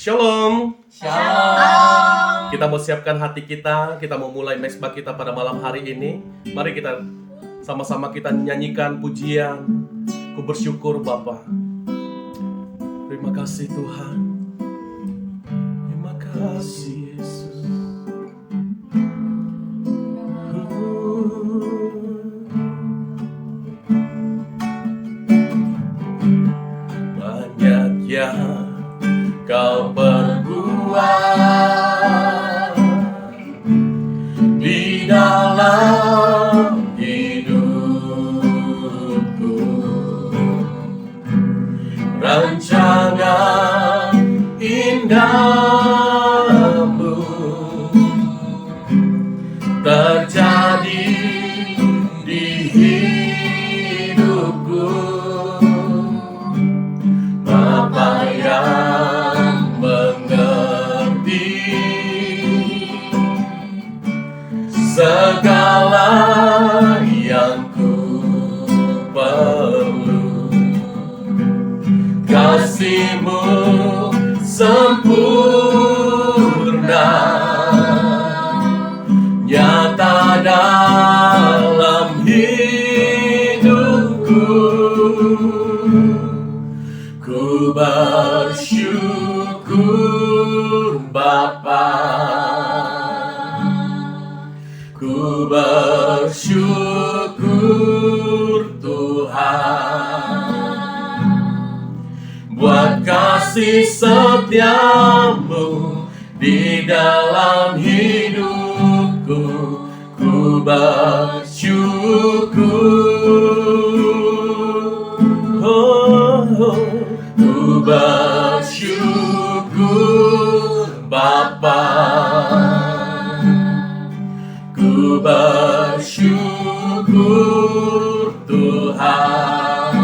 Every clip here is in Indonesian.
Shalom. Shalom. Kita mau siapkan hati kita mau mulai mesbah kita pada malam hari ini. Mari kita sama-sama kita nyanyikan pujian. Ku bersyukur Bapa. Terima kasih Tuhan. Terima kasih Yesus. Banyak yang Kau perbuat di dalam hidupku, rancangan indahmu terjadi di hidupku. Bapa yang mengerti segala yang ku perlu, kasih-Mu sempurna nyata dalam hidupku. Ku bersyukur Bapa, ku bersyukur Tuhan, buat kasih setiamu di dalam hidupku. Ku bersyukur, ku bersyukur Bapa, ku bersyukur Tuhan,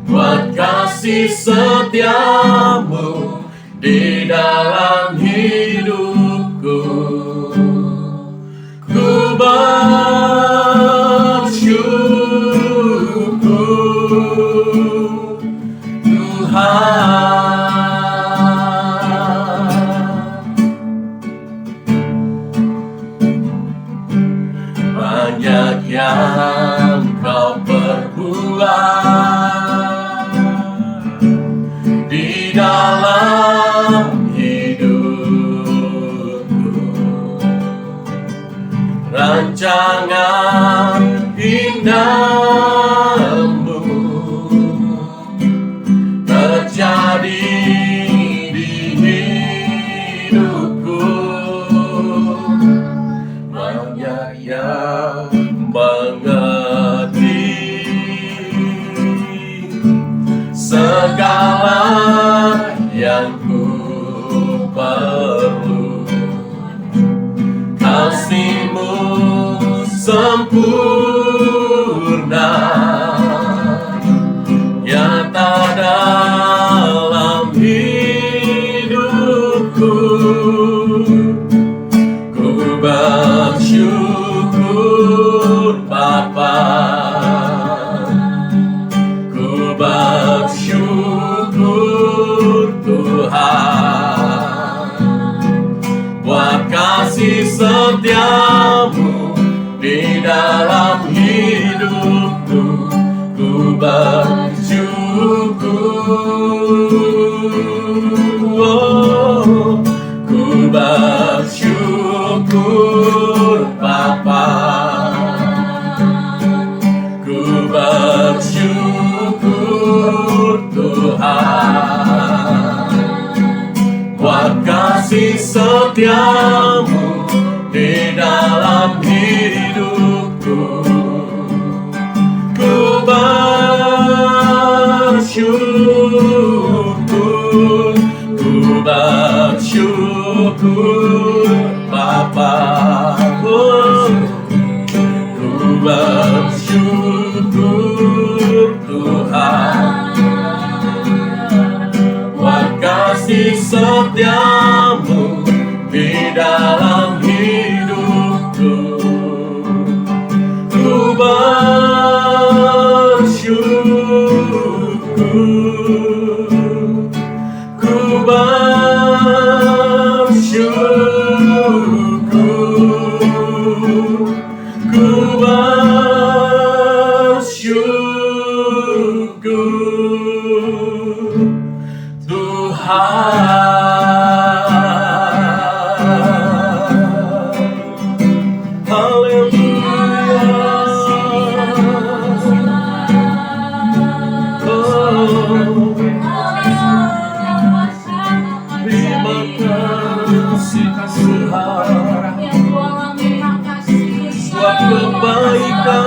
buat kasih setiamu di dalam hidupku. Ku bersyukur Tuhan. Banyak yang Kau perbuat di dalam hidupku, rancangan indahmu terjadi di hidupku. Banyak yang mengerti segala yang ku perlu, kasih-Mu sempurna nyata dalam hidupku. Ku bersyukur Bapa, ku bersyukur Tuhan, buat kasih setiamu di dalam hidupku. Ku bersyukur, ku bersyukur Bapa, ku bersyukur Tuhan, buat kasih setiamu di dalam hidupku. Ku bersyukur, ku bersyukur Bapa, ku bersyukur Tuhan, buat kasih setiamu di dalam hidupku. Ku bersyukur, ku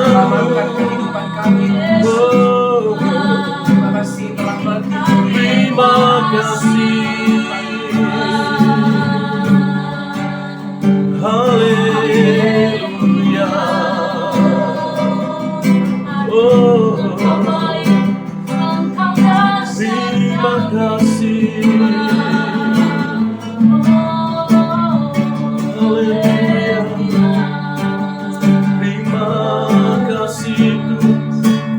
Selamatkan kehidupan kami. Terima kasih telah bangkit. Terima kasih. Haleluya. Oh, terima kasih. Haleluya. Terima kasih.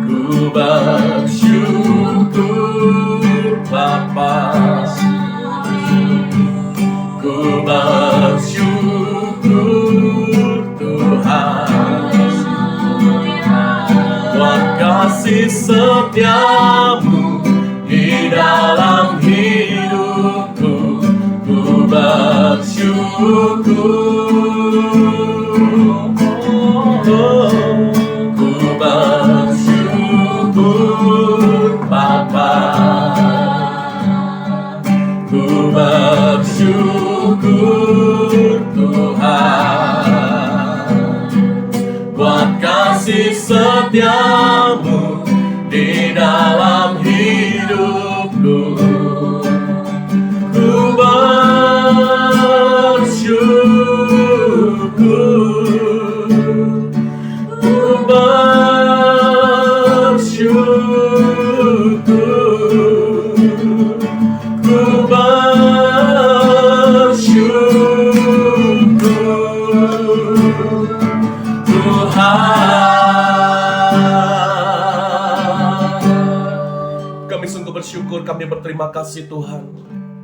Ku bersyukur Bapa. Ku bersyukur Tuhan buat kasih setiamu di dalam hidupku. Ku bersyukur. Ku bersyukur Bapa. Ku bersyukur Tuhan buat kasih setiamu di dalam hidupku. Ku bersyukur. Ku bersyukur. Ku bersyukur Tuhan. Kami sungguh bersyukur, kami berterima kasih Tuhan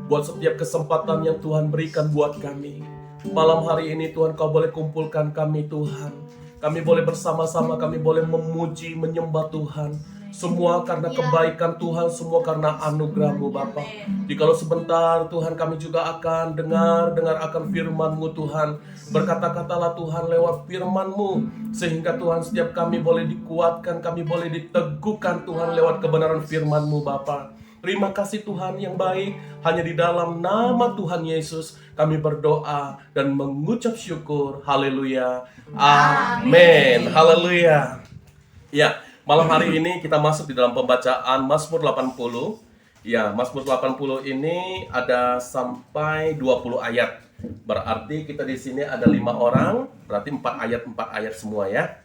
buat setiap kesempatan yang Tuhan berikan buat kami. Malam hari ini Tuhan, Kau boleh kumpulkan kami Tuhan. Kami boleh bersama-sama, kami boleh memuji, menyembah Tuhan. Semua karena kebaikan Tuhan, semua karena anugerah-Mu Bapa. Jikalau sebentar Tuhan, kami juga akan dengar akan firman-Mu Tuhan. Berkata-katalah Tuhan lewat firman-Mu, sehingga Tuhan setiap kami boleh dikuatkan, kami boleh diteguhkan Tuhan lewat kebenaran firman-Mu Bapa. Terima kasih Tuhan yang baik. Hanya di dalam nama Tuhan Yesus kami berdoa dan mengucap syukur. Haleluya. Amin. Haleluya. Ya, malam hari ini kita masuk di dalam pembacaan Mazmur 80. Ya, Mazmur 80 ini ada sampai 20 ayat. Berarti kita di sini ada 5 orang, berarti 4 ayat semua ya.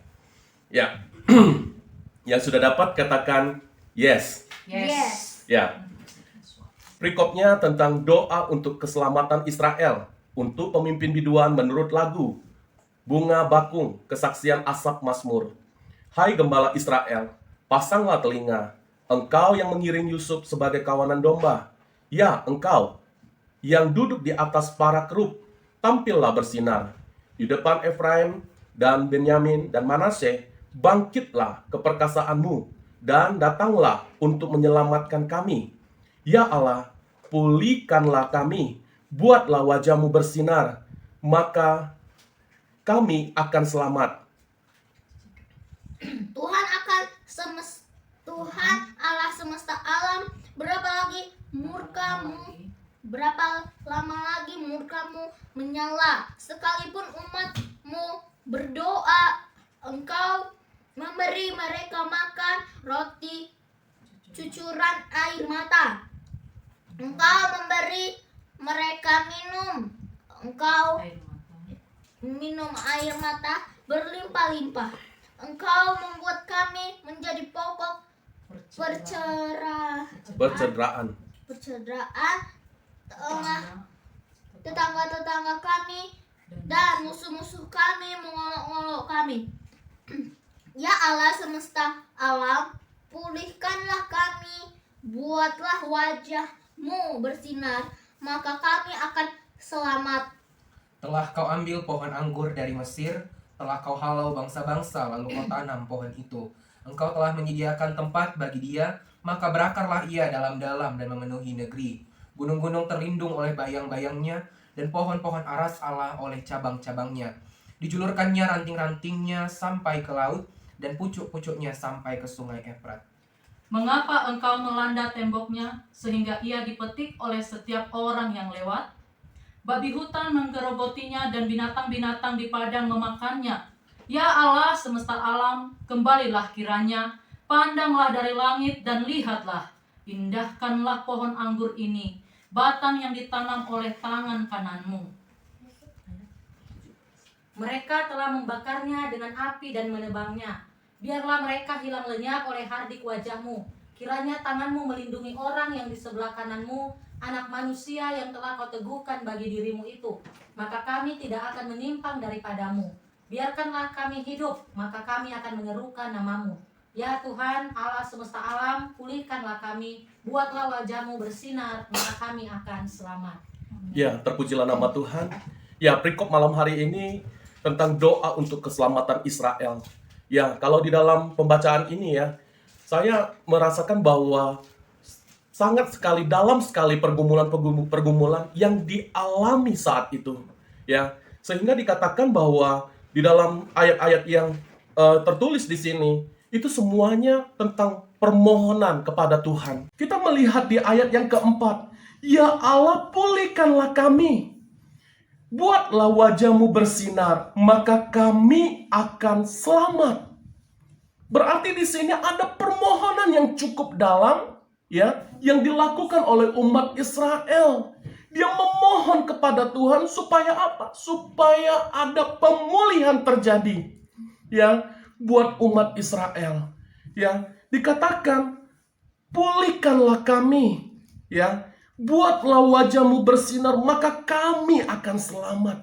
Ya. Yang sudah dapat katakan yes. Yes. Ya. Perikopnya tentang doa untuk keselamatan Israel untuk pemimpin biduan menurut lagu Bunga Bakung, kesaksian Asaf Mazmur. Hai gembala Israel, pasanglah telinga, engkau yang mengiring Yusuf sebagai kawanan domba. Ya, engkau yang duduk di atas para kerub, tampillah bersinar. Di depan Efraim dan Benyamin dan Manasye, bangkitlah keperkasaanmu, dan datanglah untuk menyelamatkan kami. Ya Allah, pulihkanlah kami, buatlah wajah-Mu bersinar, maka kami akan selamat. Tuhan Allah semesta alam, berapa lama lagi murka-Mu menyala? Sekalipun umat-Mu berdoa, Engkau memberi mereka makan roti cucuran air mata. Engkau memberi mereka Engkau minum air mata berlimpah-limpah. Engkau membuat kami menjadi pokok percederaan tetangga-tetangga kami, dan musuh-musuh kami mengolok-olok kami. Ya Allah semesta alam, pulihkanlah kami, buatlah wajah-Mu bersinar, maka kami akan selamat. Telah Kau ambil pohon anggur dari Mesir, telah Kau halau bangsa-bangsa, lalu Kau tanam pohon itu. Engkau telah menyediakan tempat bagi dia, maka berakarlah ia dalam-dalam dan memenuhi negeri. Gunung-gunung terlindung oleh bayang-bayangnya, dan pohon-pohon aras Allah oleh cabang-cabangnya. Dijulurkannya ranting-rantingnya sampai ke laut, dan pucuk-pucuknya sampai ke sungai Efrat. Mengapa engkau melanda temboknya sehingga ia dipetik oleh setiap orang yang lewat? Babi hutan menggerogotinya dan binatang-binatang di padang memakannya. Ya Allah semesta alam, kembalilah kiranya, pandanglah dari langit dan lihatlah, indahkanlah pohon anggur ini, batang yang ditanam oleh tangan kananmu. Mereka telah membakarnya dengan api dan menebangnya. Biarlah mereka hilang lenyap oleh hardik wajahmu. Kiranya tanganmu melindungi orang yang di sebelah kananmu, anak manusia yang telah kau teguhkan bagi dirimu itu. Maka kami tidak akan menyimpang daripadamu. Biarkanlah kami hidup, maka kami akan menyerukan namamu. Ya Tuhan, Allah semesta alam, pulihkanlah kami, buatlah wajahmu bersinar, maka kami akan selamat. Ya, terpujilah nama Tuhan. Ya, perikop malam hari ini tentang doa untuk keselamatan Israel. Ya, kalau di dalam pembacaan ini ya, saya merasakan bahwa sangat sekali dalam sekali pergumulan yang dialami saat itu. Ya, sehingga dikatakan bahwa di dalam ayat-ayat yang tertulis di sini itu semuanya tentang permohonan kepada Tuhan. Kita melihat di ayat yang keempat, ya Allah pulihkanlah kami, buatlah wajahmu bersinar, maka kami akan selamat. Berarti di sini ada permohonan yang cukup dalam, ya, yang dilakukan oleh umat Israel. Dia memohon kepada Tuhan supaya apa? Supaya ada pemulihan terjadi, ya, buat umat Israel. Ya, dikatakan pulihkanlah kami, ya, buatlah wajahmu bersinar, maka kami akan selamat.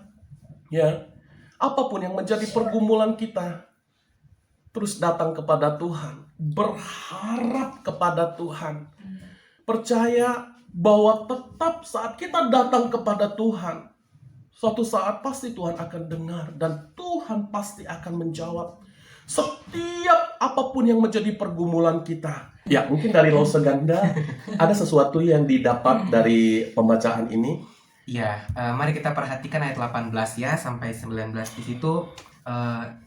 Ya, apapun yang menjadi pergumulan kita, terus datang kepada Tuhan, berharap kepada Tuhan, percaya bahwa tetap saat kita datang kepada Tuhan, suatu saat pasti Tuhan akan dengar dan Tuhan pasti akan menjawab setiap apapun yang menjadi pergumulan kita. Ya, mungkin dari Lause Ganda ada sesuatu yang didapat dari pembacaan ini. Ya, mari kita perhatikan ayat 18 ya sampai 19 di situ.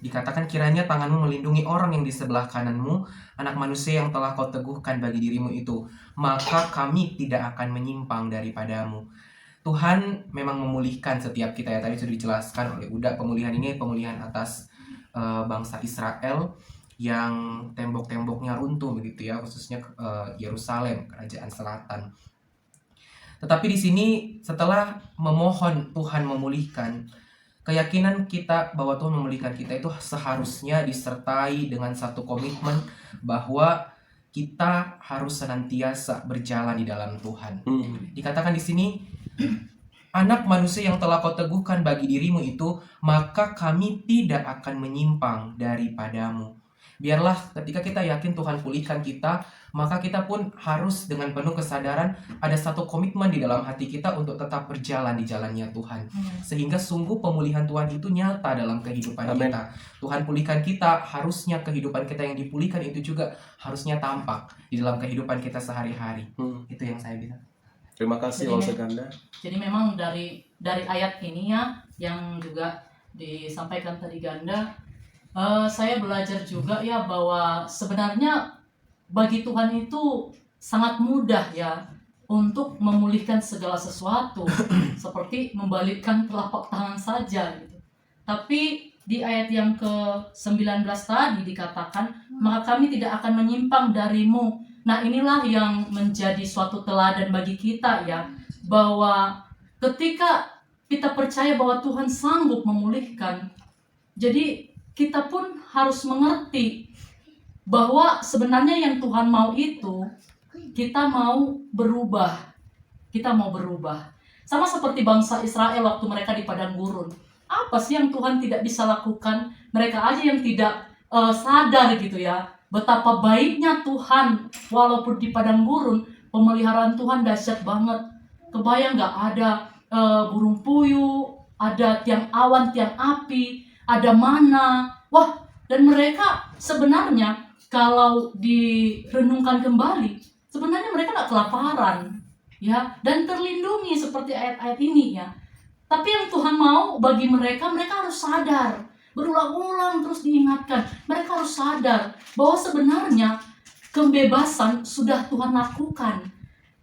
Dikatakan kiranya tanganmu melindungi orang yang di sebelah kananmu, anak manusia yang telah kau teguhkan bagi dirimu itu, maka kami tidak akan menyimpang daripadamu. Tuhan memang memulihkan setiap kita ya, tadi sudah dijelaskan oleh Uda. Pemulihan ini pemulihan atas bangsa Israel yang tembok-temboknya runtuh begitu ya, khususnya Yerusalem, kerajaan selatan. Tetapi di sini setelah memohon Tuhan memulihkan, keyakinan kita bahwa Tuhan memulihkan kita itu seharusnya disertai dengan satu komitmen bahwa kita harus senantiasa berjalan di dalam Tuhan. Dikatakan di sini, anak manusia yang telah kau teguhkan bagi dirimu itu, maka kami tidak akan menyimpang daripadamu. Biarlah ketika kita yakin Tuhan pulihkan kita, maka kita pun harus dengan penuh kesadaran ada satu komitmen di dalam hati kita untuk tetap berjalan di jalannya Tuhan. Sehingga sungguh pemulihan Tuhan itu nyata dalam kehidupan Amen. kita. Tuhan pulihkan kita, harusnya kehidupan kita yang dipulihkan itu juga harusnya tampak di dalam kehidupan kita sehari-hari. Itu yang saya bilang. Terima kasih Jadi, Lause Ganda. Jadi memang dari ayat ini ya, yang juga disampaikan tadi Ganda, saya belajar juga ya bahwa sebenarnya bagi Tuhan itu sangat mudah ya untuk memulihkan segala sesuatu, seperti membalikkan telapak tangan saja gitu. Tapi di ayat yang ke-19 tadi dikatakan, maka kami tidak akan menyimpang darimu. Nah, inilah yang menjadi suatu teladan bagi kita ya, bahwa ketika kita percaya bahwa Tuhan sanggup memulihkan, jadi kita pun harus mengerti bahwa sebenarnya yang Tuhan mau itu kita mau berubah. Kita mau berubah. Sama seperti bangsa Israel waktu mereka di padang gurun. Apa sih yang Tuhan tidak bisa lakukan? Mereka aja yang tidak sadar gitu ya, betapa baiknya Tuhan. Walaupun di padang gurun, pemeliharaan Tuhan dahsyat banget. Kebayang gak ada burung puyuh, ada tiang awan, tiang api, ada mana. Wah, dan mereka sebenarnya kalau direnungkan kembali, sebenarnya mereka gak kelaparan. ya, dan terlindungi seperti ayat-ayat ini ya. Tapi yang Tuhan mau bagi mereka, mereka harus sadar, berulang-ulang terus diingatkan, mereka harus sadar bahwa sebenarnya kebebasan sudah Tuhan lakukan.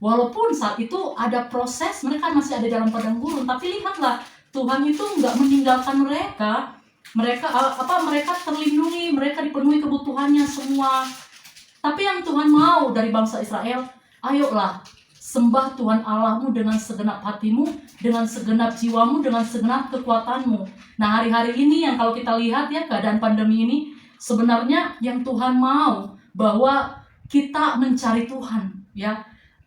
Walaupun saat itu ada proses, mereka masih ada dalam padang gurun, tapi lihatlah, Tuhan itu nggak meninggalkan mereka. Mereka terlindungi, mereka dipenuhi kebutuhannya semua. Tapi yang Tuhan mau dari bangsa Israel, ayolah sembah Tuhan Allahmu dengan segenap hatimu, dengan segenap jiwamu, dengan segenap kekuatanmu. Nah, hari-hari ini yang kalau kita lihat ya, keadaan pandemi ini, sebenarnya yang Tuhan mau bahwa kita mencari Tuhan, ya.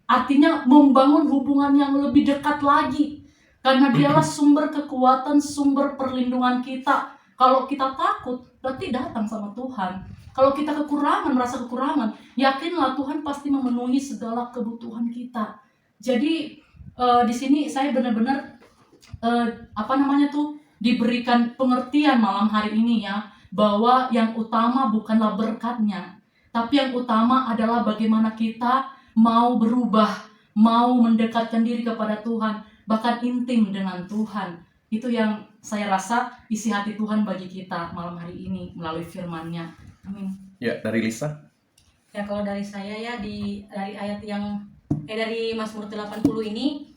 Artinya membangun hubungan yang lebih dekat lagi. Karena dialah sumber kekuatan, sumber perlindungan kita. Kalau kita takut, berarti datang sama Tuhan. Kalau kita kekurangan, merasa kekurangan, yakinlah Tuhan pasti memenuhi segala kebutuhan kita. Jadi di sini saya benar-benar diberikan pengertian malam hari ini ya, bahwa yang utama bukanlah berkatnya, tapi yang utama adalah bagaimana kita mau berubah, mau mendekatkan diri kepada Tuhan, bahkan intim dengan Tuhan. Itu yang saya rasa isi hati Tuhan bagi kita malam hari ini melalui firman-Nya. Amin. Ya, dari Lisa. Ya, kalau dari saya ya, dari ayat yang dari Mazmur 80 ini,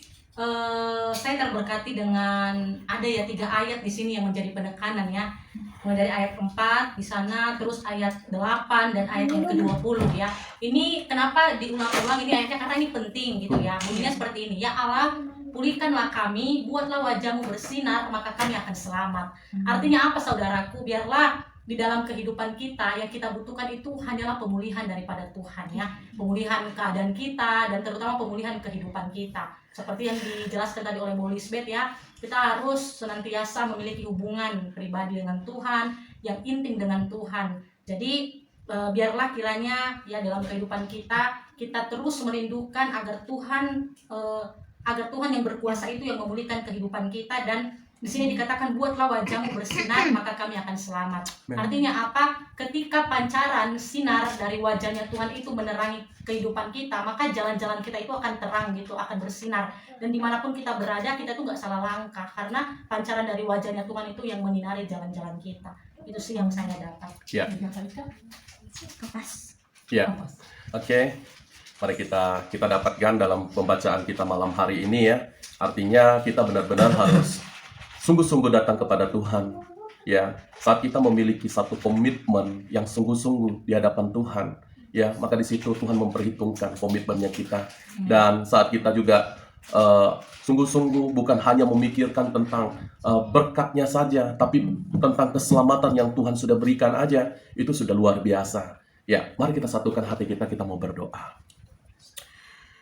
saya terberkati dengan ada ya 3 ayat di sini yang menjadi penekanan ya. Mulai dari ayat 4 di sana, terus ayat 8 dan ayat yang ke-20 ya. Ini kenapa diulang-ulang ini ayatnya, karena ini penting gitu ya. Bunyinya seperti ini, ya Allah, pulihkanlah kami, buatlah wajahmu bersinar, maka kami akan selamat. Artinya apa saudaraku? Biarlah di dalam kehidupan kita yang kita butuhkan itu hanyalah pemulihan daripada Tuhan ya. Pemulihan keadaan kita dan terutama pemulihan kehidupan kita. Seperti yang dijelaskan tadi oleh Bu Lisbeth ya, kita harus senantiasa memiliki hubungan pribadi dengan Tuhan, yang intim dengan Tuhan. Jadi biarlah kiranya ya dalam kehidupan kita terus merindukan agar Tuhan yang berkuasa itu yang memulihkan kehidupan kita. Dan di sini dikatakan buatlah wajahmu bersinar maka kami akan selamat. Artinya apa? Ketika pancaran sinar dari wajahnya Tuhan itu menerangi kehidupan kita, maka jalan-jalan kita itu akan terang gitu, akan bersinar. Dan dimanapun kita berada, kita tuh gak salah langkah karena pancaran dari wajahnya Tuhan itu yang menyinari jalan-jalan kita. Itu sih yang saya dapat. Ya. Ya. Oke. Mari kita dapatkan dalam pembacaan kita malam hari ini ya. Artinya kita benar-benar harus sungguh-sungguh datang kepada Tuhan ya. Saat kita memiliki satu komitmen yang sungguh-sungguh di hadapan Tuhan ya, maka di situ Tuhan memperhitungkan komitmennya kita. Dan saat kita juga sungguh-sungguh bukan hanya memikirkan tentang berkatnya saja, tapi tentang keselamatan yang Tuhan sudah berikan aja, itu sudah luar biasa ya. Mari kita satukan hati kita mau berdoa.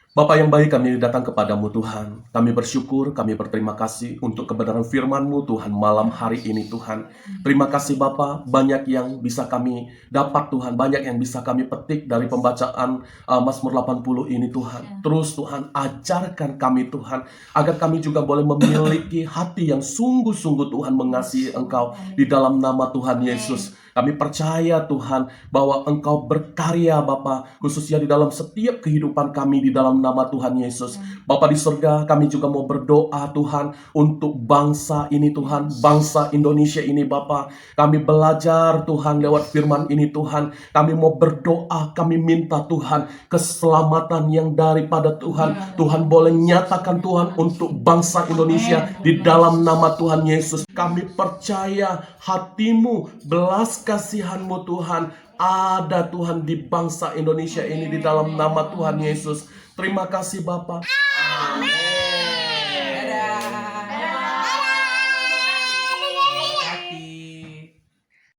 Bapa yang baik, kami datang kepadamu Tuhan. Kami bersyukur, kami berterima kasih untuk kebenaran firman-Mu Tuhan malam hari ini Tuhan. Terima kasih Bapa, banyak yang bisa kami dapat Tuhan, banyak yang bisa kami petik dari pembacaan Mazmur 80 ini Tuhan. Terus Tuhan, ajarkan kami Tuhan, agar kami juga boleh memiliki hati yang sungguh-sungguh Tuhan mengasihi Engkau di dalam nama Tuhan Yesus. Kami percaya Tuhan bahwa Engkau berkarya Bapa, khususnya di dalam setiap kehidupan kami di dalam nama Tuhan Yesus. Bapa di surga, kami juga mau berdoa Tuhan untuk bangsa ini Tuhan, bangsa Indonesia ini Bapa. Kami belajar Tuhan lewat firman ini Tuhan. Kami mau berdoa, kami minta Tuhan keselamatan yang daripada Tuhan. Tuhan boleh nyatakan Tuhan untuk bangsa Indonesia di dalam nama Tuhan Yesus. Kami percaya hati-Mu, belas kasihan-Mu Tuhan ada Tuhan di bangsa Indonesia ini di dalam nama Tuhan Yesus. Terima kasih Bapa.